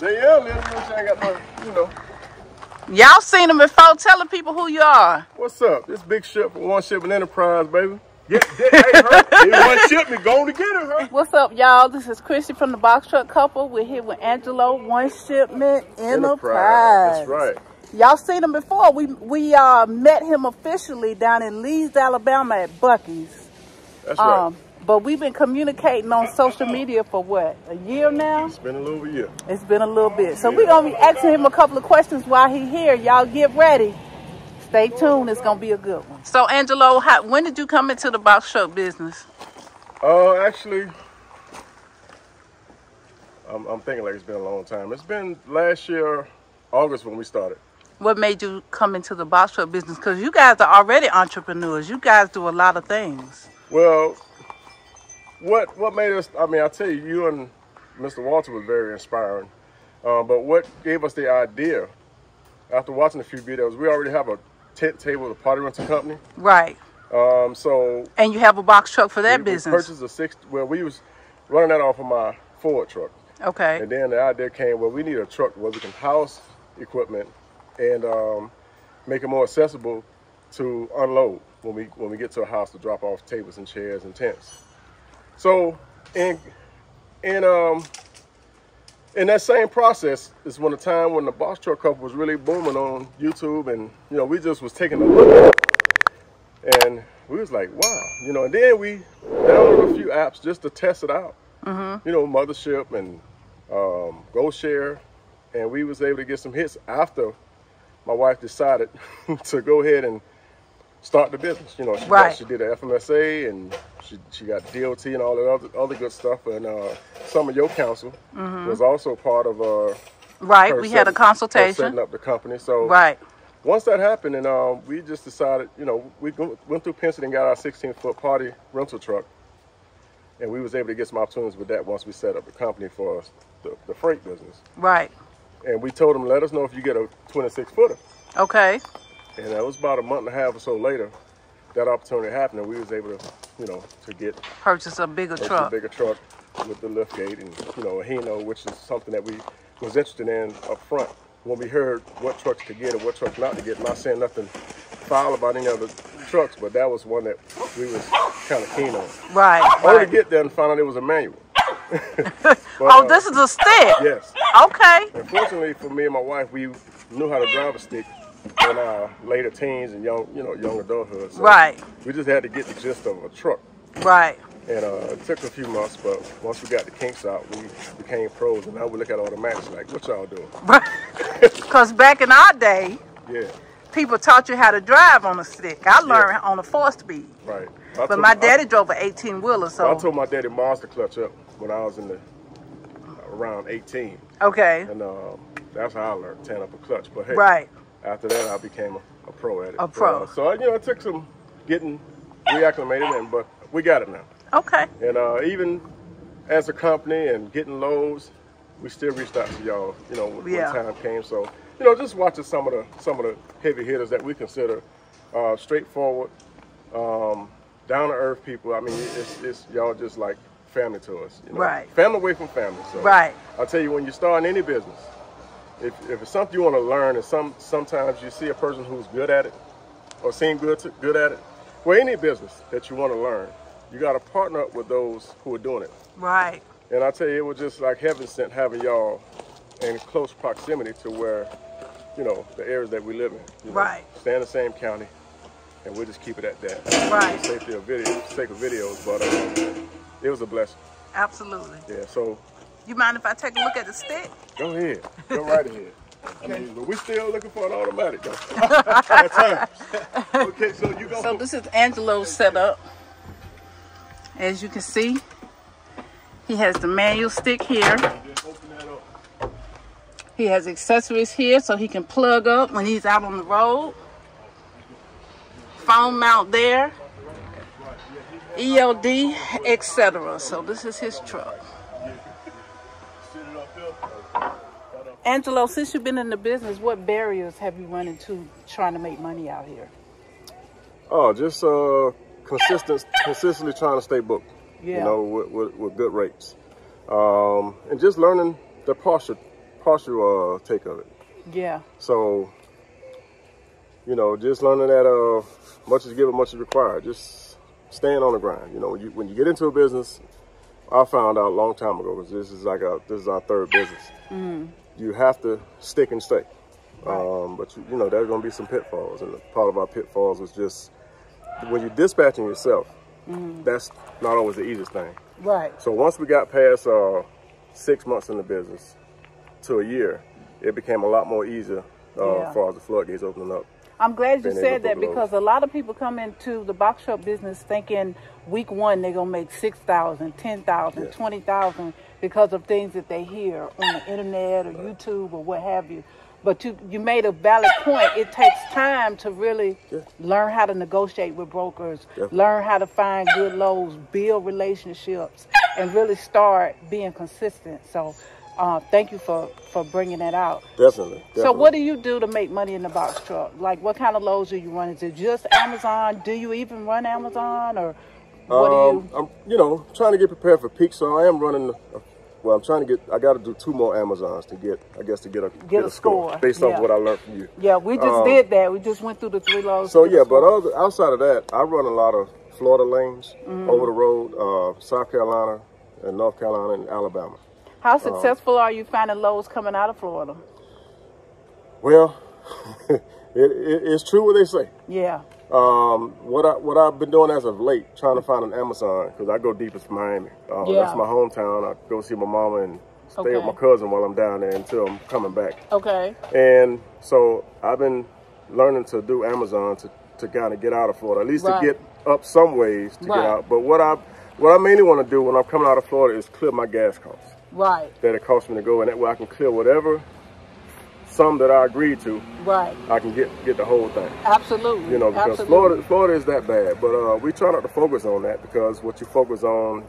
Yeah, little I ain't got no, you know. Y'all seen him before. Tell the people who you are. What's up? This big ship for One Shipment Enterprise, baby. Yeah, hey, her. Hey, One Shipment, go to get it, her. What's up, y'all? This is Christy from the Boxtruck Couple. We're here with Angelo, One Shipment Enterprise. That's right. Y'all seen him before. We met him officially down in Leeds, Alabama at Buc-ee's. That's right. But we've been communicating on social media for what, a year now? It's been a little year. It's been a little bit. So we're going to be asking him a couple of questions while he's here. Y'all get ready. Stay tuned. It's going to be a good one. So, Angelo, when did you come into the box truck business? Actually, I'm thinking like it's been a long time. It's been last year, August, when we started. What made you come into the box truck business? Because you guys are already entrepreneurs. You guys do a lot of things. Well, what made us, I mean, I tell you, you and Mr. Walter was very inspiring. But what gave us the idea, after watching a few videos, we already have a tent table, a party rental company. Right. So. And you have a box truck for that business. We purchased we was running that off of my Ford truck. Okay. And then the idea came, well, we need a truck where we can house equipment and make it more accessible to unload when we get to a house to drop off tables and chairs and tents. So in that same process is when the time when the Boxtruck Couple was really booming on YouTube, and you know, we just was taking a look at it and we was like, wow, you know, and then we downloaded a few apps just to test it out. You know, Mothership and GoShare, and we was able to get some hits after my wife decided to go ahead and start the business. You know, she did a FMSA and she got DOT and all the other good stuff. And some of your counsel was also part of we had a consultation setting up the company. So once that happened, and we just decided, you know, we went through Penson and got our 16-foot party rental truck, and we was able to get some opportunities with that once we set up the company for the freight business. Right. And we told them, let us know if you get a 26-footer. Okay. And that was about a month and a half or so later, that opportunity happened, and we was able to, you know, to purchase a bigger truck with the lift gate and, you know, a Hino, which is something that we was interested in up front when we heard what trucks to get and what trucks not to get. Not saying nothing foul about any other trucks, but that was one that we was kind of keen on. Right. Only to get there and find out it was a manual. But, this is a stick? Yes. Okay. Unfortunately for me and my wife, we knew how to drive a stick in our later teens and young adulthood. So we just had to get the gist of a truck. Right. And it took a few months, but once we got the kinks out, we became pros, and now we look at automatics like, what y'all doing? Because back in our day, people taught you how to drive on a stick. I learned on a 4-speed. Right. But my daddy drove an 18-wheeler, so I told my daddy Mars to clutch up when I was around 18. Okay. And that's how I learned tearing up a clutch. But hey, after that, I became a pro at it. A pro. So you know, it took some getting reacclimated, but we got it now. Okay. And even as a company and getting loads, we still reached out to y'all, you know, when time came. So, you know, just watching some of the heavy hitters that we consider straightforward, down to earth people. I mean, it's y'all just like family to us. You know? Right. Family away from family. So I'll tell you, when you start any business, if it's something you want to learn, and sometimes you see a person who's good at it or seem good at it, well, any business that you want to learn, you got to partner up with those who are doing it. Right. And I tell you, it was just like heaven sent having y'all in close proximity to where, you know, the areas that we live in. You know, stay in the same county, and we'll just keep it at that. Right. For the sake of videos, but it was a blessing. Absolutely. Yeah. So. You mind if I take a look at the stick? Go ahead. Go right ahead. Okay. I mean, but we're still looking for an automatic, though. At times. Okay, so you go. So this is Angelo's setup. As you can see, he has the manual stick here. He has accessories here so he can plug up when he's out on the road. Phone mount there. ELD, etc. So this is his truck. Angelo, since you've been in the business, what barriers have you run into trying to make money out here? Oh, just consistently trying to stay booked. Yeah. You know, with good rates, and just learning the partial partial take of it. Yeah. So, you know, just learning that much is given, much is required. Just staying on the grind. You know, when you get into a business, I found out a long time ago, because this is our third business. You have to stick and stay. Right. But you know, there's going to be some pitfalls, and part of our pitfalls was just when you're dispatching yourself. That's not always the easiest thing. Right. So once we got past 6 months in the business to a year, it became a lot more easier as far as the floodgates opening up. I'm glad you said that, because a lot of people come into the box truck business thinking week one they're going to make $6,000, $10,000, $20,000 because of things that they hear on the internet or YouTube or what have you. But you made a valid point. It takes time to really learn how to negotiate with brokers, learn how to find good loads, build relationships, and really start being consistent. So thank you for bringing that out. Definitely. So what do you do to make money in the box truck? Like, what kind of loads are you running? Is it just Amazon? Do you even run Amazon, or what do you? I'm, you know, trying to get prepared for peak, so I am running. Well, I'm trying to get. I got to do 2 more Amazons to get a score based off what I learned from you. Yeah, we just did that. We just went through the 3 loads. So yeah, but outside of that, I run a lot of Florida lanes over the road, South Carolina, and North Carolina, and Alabama. How successful are you finding loads coming out of Florida? Well, it's true what they say. Yeah. What I've been doing as of late, trying to find an Amazon, because I go deepest Miami. That's my hometown. I go see my mama and stay with my cousin while I'm down there until I'm coming back. Okay. And so I've been learning to do Amazon to kind of get out of Florida, at least to get up some ways to get out. But what I mainly want to do when I'm coming out of Florida is clear my gas costs. Right. That it costs me to go, and that way I can clear whatever sum that I agreed to. Right. I can get the whole thing. Absolutely. You know, because Florida is that bad, but we try not to focus on that, because what you focus on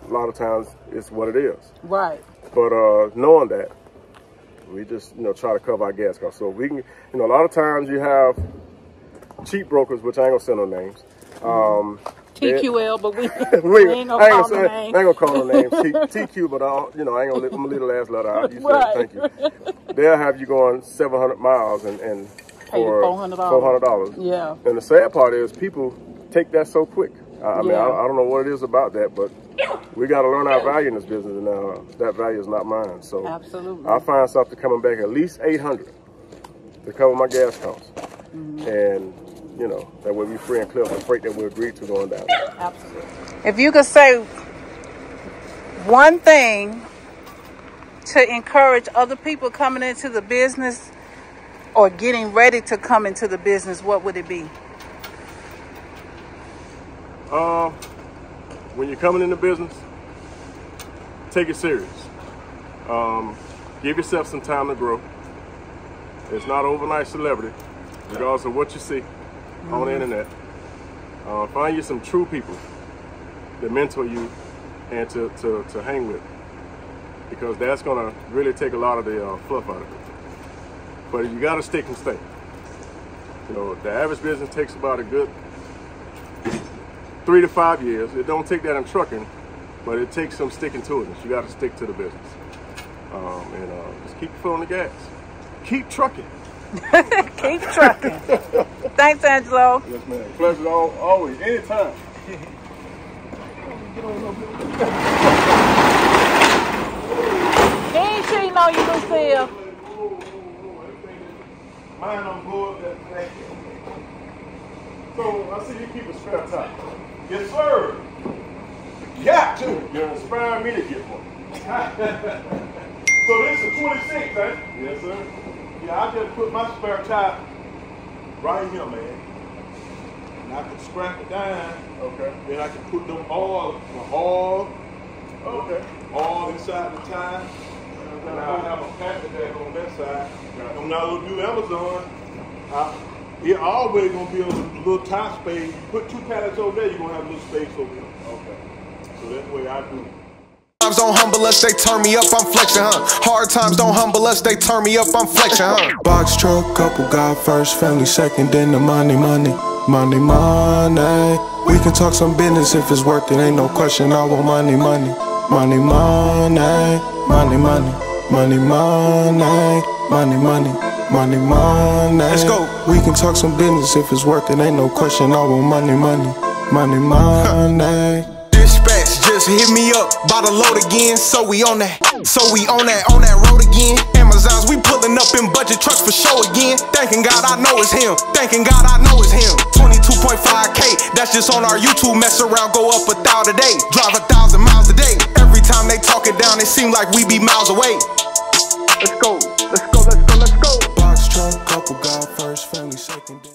a lot of times is what it is. Right. But knowing that, we just try to cover our gas costs. So we can, a lot of times you have cheap brokers, which I ain't gonna say no names. TQL, but we ain't gonna call no names. TQ, but I'm gonna leave the last letter out. You said thank you. They'll have you going 700 miles and for $400. Yeah. And the sad part is people take that so quick. I mean, I don't know what it is about that, but we got to learn our value in this business, and that value is not mine. So absolutely, I find something coming back at least 800 to cover my gas costs, and that way we free and clear of the freight that we agreed to going down. Absolutely. If you could say one thing to encourage other people coming into the business or getting ready to come into the business, what would it be? When you're coming into business, take it serious. Give yourself some time to grow. It's not overnight celebrity, regardless of what you see on the internet. Find you some true people that mentor you and to hang with, because that's gonna really take a lot of the fluff out of it. But you gotta stick and stay. The average business takes about a good 3 to 5 years. It don't take that in trucking, but it takes some sticking to it. You got to stick to the business, and just keep your foot on the gas. Keep trucking. Keep trucking. Thanks, Angelo. Yes, ma'am. Pleasure always, anytime. He ain't cheating on you, Lucille. Mine on board that thing. So I see you keep a spare tire. Yes, sir. Got to. You're inspiring me to get one. So this is 26, man. Yes, sir. Yeah, I just put my spare tire right here, man. And I can scrap it down. Okay. Then I can put them all inside the tire. And I'll have a packet bag on that side. I'm not going to do Amazon. It's always going to be a little tire space. You put 2 pallets over there, you're going to have a little space over here. Okay. So that's the way I do it. Times don't humble us, they turn me up, I'm flexing, huh? Hard times don't humble us, they turn me up, I'm flexing, huh? Box truck, couple, God first, family second, then the money. We can talk some business if it's worth it, ain't no question, I want money. Money, money, money, money, money, money. Let's go. We can talk some business if it's worth it. Ain't no question. All want money, money, money, money. Dispatch just hit me up, bout to load again. So we on that, on that road again. Amazons, we pulling up in budget trucks for show again. Thanking God I know it's him. Thanking God I know it's him. 22.5K, that's just on our YouTube. Mess around, go up 1,000 a day. Drive 1,000 miles a day. Every time they talk it down, it seem like we be miles away. Let's go, let's go, let's go, let's go. Box truck, couple, God first, family second.